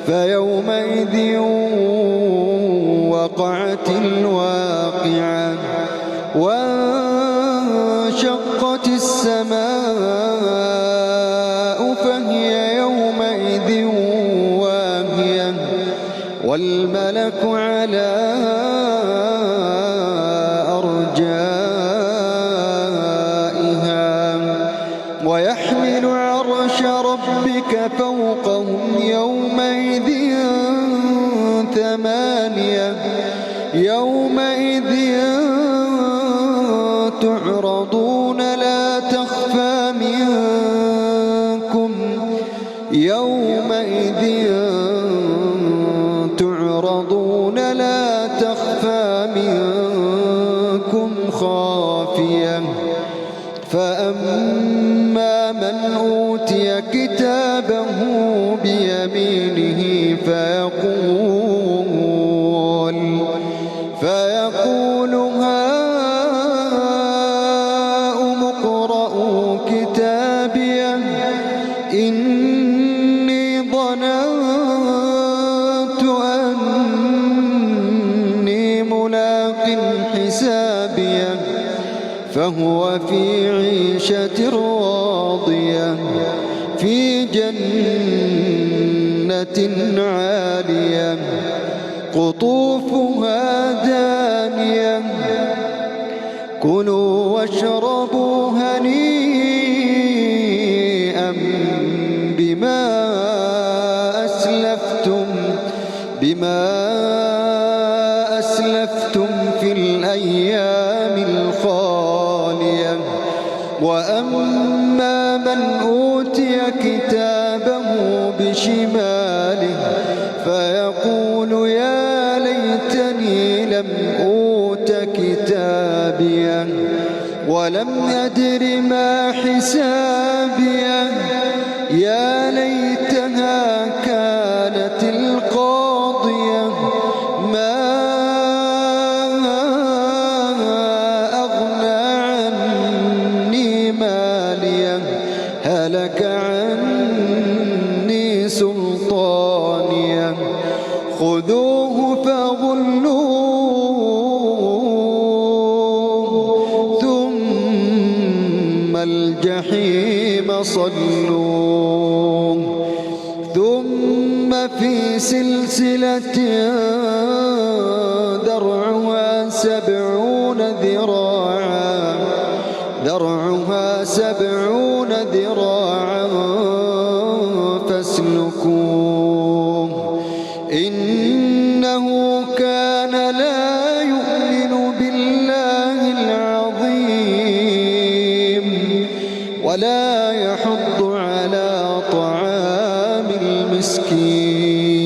فيومئذ وقعت الواقعة وانشقت السماء فهي يومئذ واهية والملك على أرجائها ويحمل عرش ربك فوقهم يومئذ ثمانية يومئذ تعرضون لا تخفى منكم يومئذ تعرضون لا تخفى منكم خافية فأما من أوتي كتابه بيمينه فيقول هاؤم اقرءوا كتابيه إني ظننت أني ملاق حسابيه فهو في عيشة راضية في جنة عالية قطوفها دانية كلوا واشربوا هنيئا بما أسلفتم في الأيام الخالية وأما من أوتي كتابه بشماله فيقول يا ليتني لم أوت كتابيه ولم أدر ما حسابيه يا ليتها كانت القاضية ما أغنى عني ماليه هلك عني سلطانيه خذوه فغلوه ثم الجحيم صلوه ثم في سلسلة ذرعها 70 ذراعا فاسلكوه إنه كان لا يؤمن بالله العظيم ولا يحض على طعام المسكين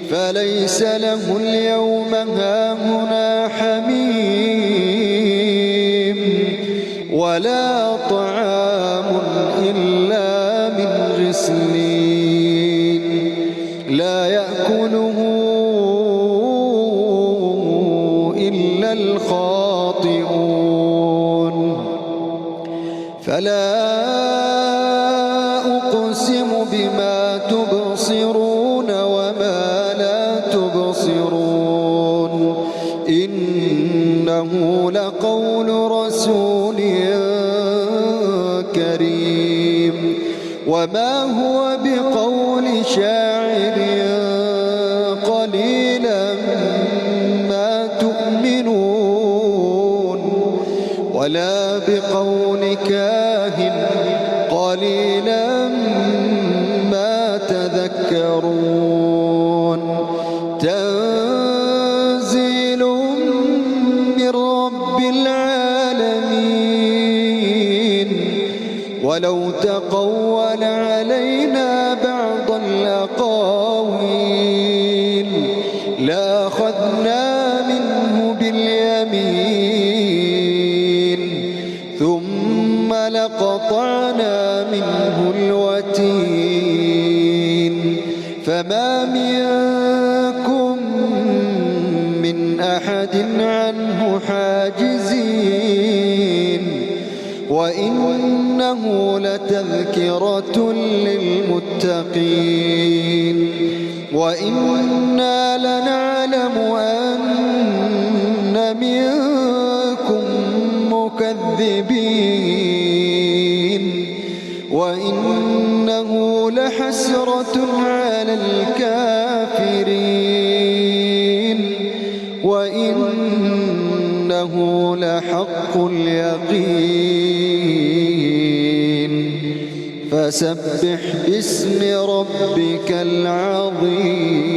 فليس له اليوم هاهنا حميم ولا طعام إلا من غسلين لا يأكله إلا الخاطئون فلا أقسم بما تبصرون وما لا تبصرون إنه لقول رسول كريم وما هو بقول شاعر قليلا ما تؤمنون ولا بقول كاهن قليلا ما تذكرون تنزيل من رب العالمين ولو تقول علينا بعض الأقاويل لأخذنا منه باليمين ثم لقطعنا منه الوتين فما منكم من أحد عنه حاجزين وإنه لتذكرة للمتقين وإنا لنعلم أن منكم مكذبين وإنه لحسرة على الكافرين وإنه لحق اليقين فسبح باسم ربك العظيم.